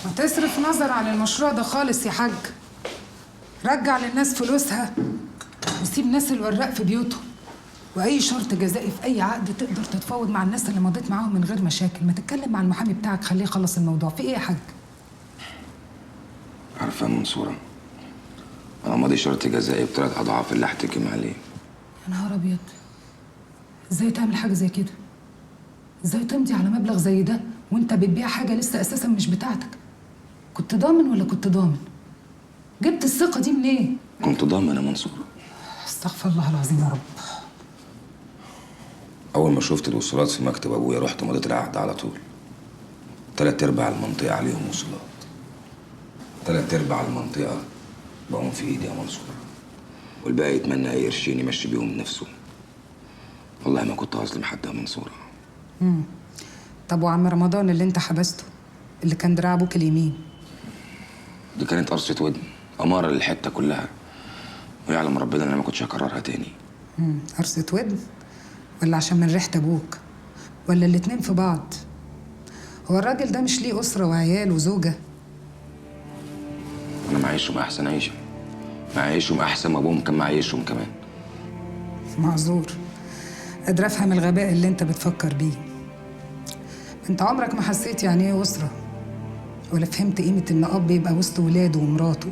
ما تصرف نظر عن المشروع ده خالص يا حاج. رجع للناس فلوسها وسيب ناس الوراق في بيوتهم، واي شرط جزائي في اي عقد تقدر تتفاوض مع الناس اللي مضيت معاهم من غير مشاكل. ما تتكلم مع المحامي بتاعك خليه يخلص الموضوع. في ايه يا حاج؟ عارفه يا منصوره، انا ماضي شرط جزائي ب3 اضعاف اللي احتكم عليه. يا نهار ابيض، ازاي تعمل حاجه زي كده؟ ازاي تمضي على مبلغ زي ده وانت بتبيع حاجه لسه اساسا مش بتاعتك؟ كنت ضامن ولا كنت ضامن؟ جبت الثقه دي منين؟ كنت ضامن يا منصوره. استغفر الله العظيم يا رب. اول ما شفت الوصولات في مكتب ابويا رحت مضيت العقد على طول. 3/4 المنطقه عليهم وصولات، 3/4 المنطقه بقوا في ايدي يا منصوره، والباقي يتمنى اي قرشين يمشي بيهم نفسه. والله ما كنت هظلم حد يا منصوره. طب وعم رمضان اللي انت حبسته، اللي كان دراع ابوك اليمين؟ دي كانت قرصة ودن، أمارة للحتة كلها، ويعلم ربنا إن أنا ما كنتش هكررها تاني. قرصة ودن ولا عشان من ريحة ابوك ولا الاتنين في بعض؟ هو الراجل ده مش ليه أسرة وعيال وزوجة؟ أنا معيشهم أحسن عيشة، معيشهم أحسن ما أبوهم كان معيشهم كمان. معذور، قادرة أفهم الغباء اللي أنت بتفكر بيه. أنت عمرك ما حسيت يعني إيه أسرة، ولا فهمت قيمة إن أب يبقى وسط ولاده ومراته،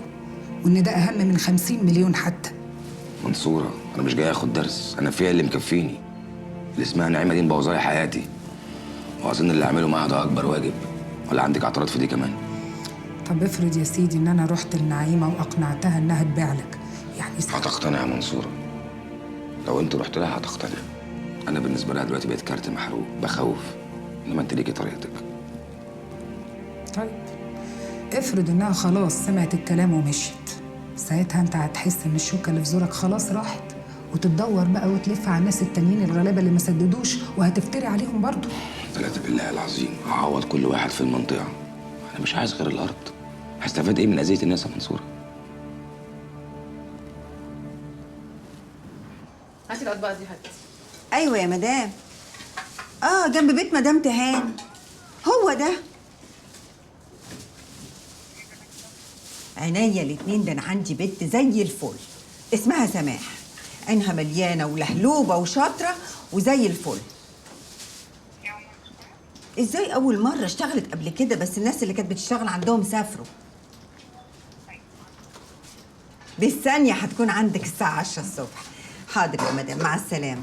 وإن ده أهم من 50 مليون حتى. منصورة، أنا مش جاي آخد درس، أنا فيها اللي مكفيني. اللي اسمها نعيمة دي مبوظالي حياتي، وأظن اللي أعمله معاها ده أكبر واجب. ولا عندك اعتراض في دي كمان؟ طب افرض يا سيدي إن أنا رحت لنعيمة وأقنعتها إنها تبيع لك، يعني هتقتنع يا منصورة. لو أنت رحت لها هتقتنع. أنا بالنسبة لها دلوقتي بقيت كارت محروق، بخوف. إنما أنت ليكي طريقتك. طيب افرض إنها خلاص سمعت الكلام ومشيت، ساعتها أنت هتحس إن الشوكة اللي في زورك خلاص راحت، وتتدور بقى وتلف على الناس التانيين الغلابة اللي ما سددوش، وهتفتري عليهم برضه. ثلاثة بالله العظيم هعوض كل واحد في المنطقة. أنا مش عايز غير الأرض. هستفاد إيه من أذية الناس يا منصورة؟ هاتي الأطباق دي هاتي. ايوه يا مدام. جنب بيت مدام تهاني. هو ده. عينيا الاتنين، ده انا عندي بنت زي الفل اسمها سماح، عينها مليانه ولهلوبه وشاطره وزي الفل. ازاي اول مره اشتغلت قبل كده، بس الناس اللي كانت بتشتغل عندهم سافروا. بالثانيه هتكون عندك الساعه 10 الصبح. حاضر يا مدام، مع السلامه.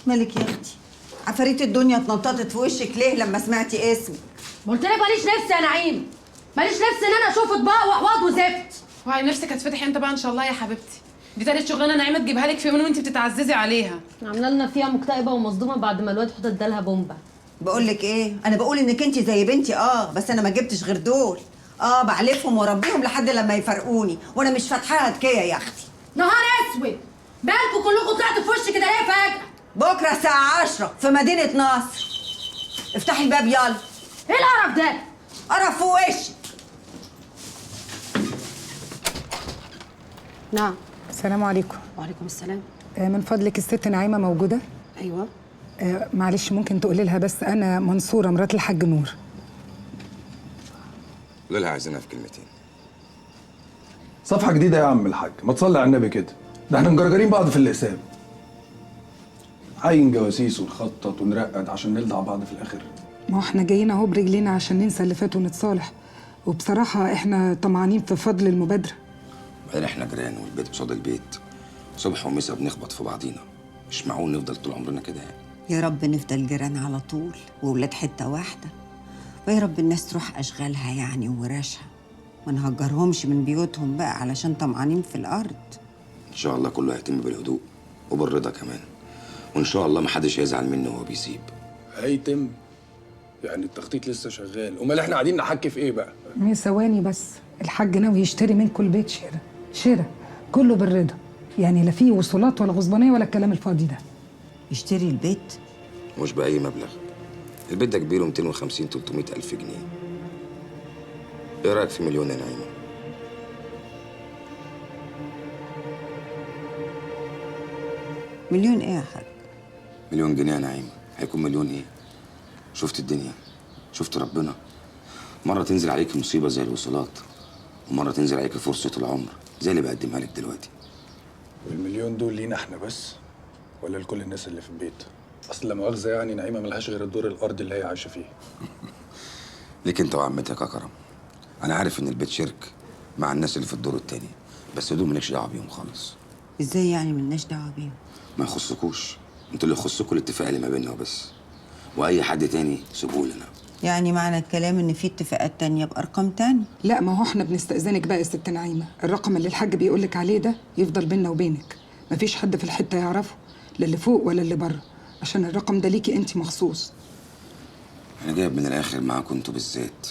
مالك يا اختي؟ عفاريت الدنيا اتنططت في وشك ليه لما سمعتي اسمي؟ قلت لك ماليش نفس يا نعيم، ماليش نفس ان انا اشوف اطباق واحواض وزفت. وعي نفسك هتفتحي امتى بقى ان شاء الله يا حبيبتي؟ دي تالت شغلانه نعيمه تجيبها لك في يومين وانت بتتعززي عليها. عامله لنا فيها مكتئبه ومصدومه بعد ما الواد حوده ادالها بومبا. بقول لك ايه، انا بقول انك انت زي بنتي، بس انا ما جبتش غير دول. بعلفهم واربيهم لحد لما يفرقوني، وانا مش فاتحاها تكيه يا اختي. نهار اسود، بالكم كلكم طلعتوا في وشي كده ليه فجاه؟ بكره الساعه 10 في مدينه نصر. افتحي الباب يلا. ايه القرف ده؟ قرف في وشك. نعم. السلام عليكم. وعليكم السلام. من فضلك الست نعيمة موجودة؟ ايوه. معلش ممكن تقولي لها بس أنا منصورة مرات الحاج نور. قول لها عايزينها في كلمتين. صفحة جديدة يا عم الحاج، ما تصلي على النبي كده، ده احنا مجرجرين بعض في الأقسام. عين جواسيس ونخطط ونرقد عشان نلدع بعض في الآخر. ما هو احنا جايين اهو برجلينا عشان ننسى اللي فات ونتصالح، وبصراحة احنا طمعانين في فضل المبادرة. بعدين احنا جيران والبيت قصاد البيت، صبح ومسا بنخبط في بعضينا. مش معقول نفضل طول عمرنا كده يعني. يا رب نفضل جيران على طول وولاد حته واحده، ويا رب الناس تروح اشغالها يعني وورشها، ما نهجرهمش من بيوتهم بقى علشان طمعانين في الارض. ان شاء الله كله هيتم بالهدوء وبالرضا كمان، وان شاء الله ما حدش يزعل منه وهو بيسيب. هيتم يعني التخطيط لسه شغال، امال احنا قاعدين نحكي في ايه بقى؟ ثواني بس، الحاج ناوي يشتري منكم البيت شراء كله بالرضا، يعني لا فيه وصولات ولا غصبانية ولا الكلام الفاضي ده. يشتري البيت؟ مش بأي مبلغ. البيت ده كبيره 250 300 ألف جنيه. ايه رأيك في مليون يا نعيمة؟ مليون ايه يا حاج؟ مليون جنيه يا نعيمة. هيكون مليون ايه؟ شفت الدنيا، شفت ربنا. مرة تنزل عليك مصيبة زي الوصولات، ومرة تنزل عليك فرصة العمر زي اللي بقدمها لك دلوقتي. والمليون دول لينا احنا بس ولا لكل الناس اللي في البيت؟ اصل لا مؤاخذه يعني نعيمه ملهاش غير الدور الارضي اللي هي عايشه فيه. ليك انت وعمتك يا كرم. انا عارف ان البيت شرك مع الناس اللي في الدور التاني، بس دول مالكش دعوه بيهم خالص. ازاي يعني ملناش دعوه بيهم؟ ما يخصكوش، انتوا اللي يخصكوا الاتفاق اللي ما بيننا وبس، واي حد تاني سيبوه لنا. يعني معنى الكلام ان في اتفاقات تانية بارقام تانية؟ لا، ما هو احنا بنستأذنك بقى يا ست نعيمة، الرقم اللي الحاج بيقولك عليه ده يفضل بيننا وبينك، مفيش حد في الحتة يعرفه، لا اللي فوق ولا اللي بره، عشان الرقم ده ليكي انت مخصوص. انا جايب من الاخر معاكم انتوا بالذات،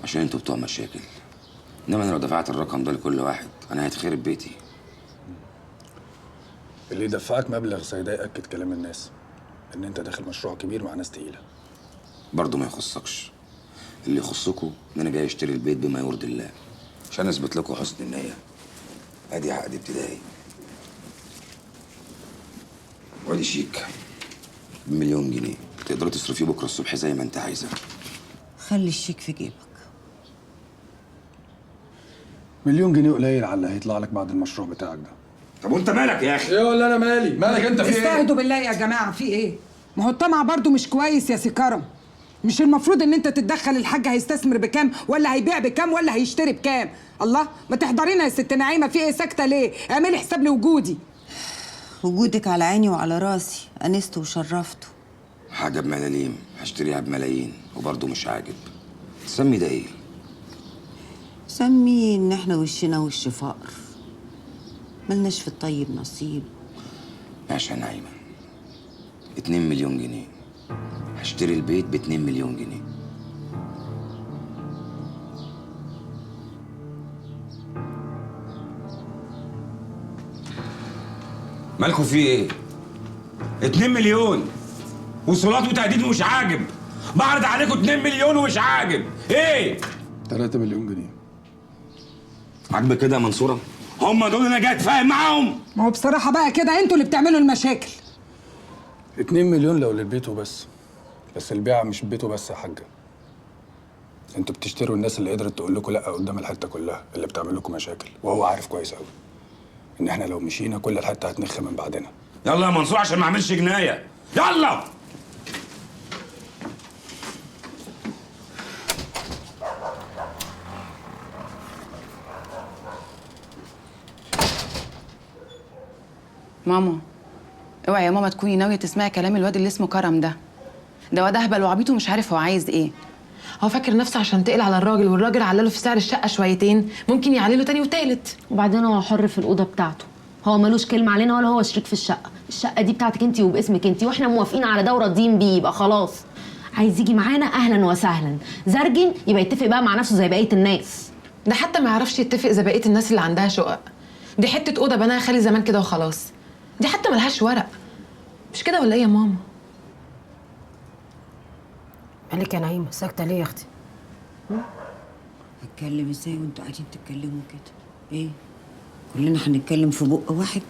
عشان انتوا بتوع مشاكل. انما انا لو دفعت الرقم ده لكل واحد انا هيتخرب بيتي. اللي يدفعك مبلغ زي ده ياكد كلام الناس ان انت داخل مشروع كبير مع ناس تقيله. برضه ما يخصكش، اللي يخصكوا ان انا جاي اشتري البيت بما يرضي الله، عشان اثبت لكم حسن النيه. ادي عقد ابتدائي، وادي شيك بمليون جنيه تقدري تصرفيه بكره الصبح زي ما انت عايزه. خلي الشيك في جيبك. مليون جنيه قليل على اللي هيطلع لك بعد المشروع بتاعك ده. طب وانت مالك يا اخي؟ ايه ولا انا مالي؟ مالك انت في ايه؟ استهدوا بالله يا جماعة، في ايه؟ ما هو الطمع برضو مش كويس يا سي كرم. مش المفروض ان انت تتدخل الحاج هيستثمر بكام ولا هيبيع بكام ولا هيشتري بكام؟ الله، ما تحضرينا يا ست نعيمة، في ايه ساكتة ليه؟ اعملي حساب لوجودي. وجودك على عيني وعلى راسي، انسته وشرفته. حاجه بملاليم هشتريها بملايين وبرضه مش عاجب. تسمي ده ايه؟ سميه ان احنا وشنا وش فقر، ملناش في الطيب نصيب. ماشي يا نعيمه، 2 مليون جنيه هشتري البيت ب 2 مليون جنيه. مالكوا في ايه؟ 2 مليون وصولات وتهديد ومش عاجب. بعرض عليكم 2 مليون ومش عاجب. ايه؟ 3 مليون جنيه. عاجبك كده يا منصوره؟ هم دول انا جاي اتفاهم معاهم. ما هو بصراحة بقى كده انتوا اللي بتعملوا المشاكل. 2 مليون لو للبيت وبس. بس البيعه مش بيت وبس يا حاجه. انتوا بتشتروا الناس اللي قدرت تقول لكم لا قدام الحته كلها، اللي بتعمل لكم مشاكل، وهو عارف كويس قوي ان احنا لو مشينا كل الحته هتنخ من بعدنا. يلا يا منصور عشان ما اعملش جنايه. يلا. ماما، اوعي يا ماما تكوني ناويه تسمعي كلام الواد اللي اسمه كرم ده. ده واد اهبل وعبيط ومش عارف هو عايز ايه. هو فاكر نفسه عشان تقل على الراجل والراجل علله في سعر الشقه شويتين ممكن يعلله تاني وتالت. وبعدين هو حر في الاوضه بتاعته، هو ملوش كلمه علينا ولا هو شريك في الشقه. الشقه دي بتاعتك انت وباسمك انت، واحنا موافقين على ده وراضيين بيه، يبقى خلاص. عايز يجي معانا اهلا وسهلا، زرجن يبقى يتفق بقى مع نفسه زي بقيه الناس. ده حتى ما يعرفش يتفق زي بقيه الناس اللي عندها شقق. دي حته اوضه بناها خالي زمان كده وخلاص. دي حتى ملهاش ورق. مش كده ولا ايه يا ماما؟ مالك يا نعيمه ساكته ليه يا اختي؟ هتكلم ازاي وانتوا قاعدين تتكلموا كده؟ ايه؟ كلنا هنتكلم في بق واحد؟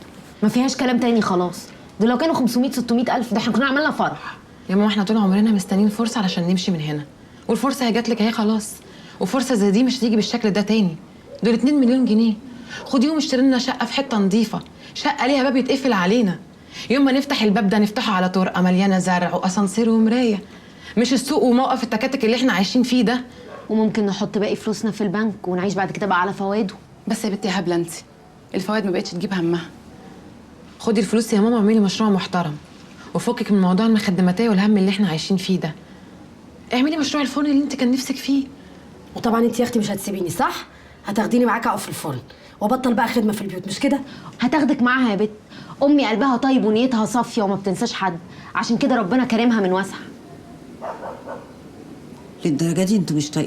ما فيهاش كلام تاني خلاص. ده لو كانوا 500 600 الف ده احنا كنا عملنا فرح. يا ماما احنا طول عمرنا مستنيين فرصه علشان نمشي من هنا، والفرصه هي جات لك اهي خلاص. وفرصه زي دي مش هتيجي بالشكل ده تاني. دول 2 مليون جنيه، خديهم اشتري لنا شقه في حته نظيفه، شقه ليها باب يتقفل علينا. يوم ما نفتح الباب ده نفتحه على طرقه مليانه زرع واسانسير ومرايه، مش السوق وموقف التكاتك اللي احنا عايشين فيه ده. وممكن نحط باقي فلوسنا في البنك ونعيش بعد كده بقى على فوائده. بس يا بنتي يا هبله انت، الفوائد ما بقتش تجيب همها. خدي الفلوس يا ماما واعملي مشروع محترم، وفكك من موضوع المخدماتيه والهم اللي احنا عايشين فيه ده. اعملي مشروع الفرن اللي انت كان نفسك فيه. وطبعا انت يا اختي مش هتسيبيني صح؟ هتاخديني معاكي اقف في الفرن وابطل بقى خدمه في البيوت، مش كده؟ هتاخدك معاها يا بت. امي قلبها طيب ونيتها صافيه وما بتنساش حد، عشان كده ربنا كرمها من واسع. للدرجه دي انتوا مش طايقين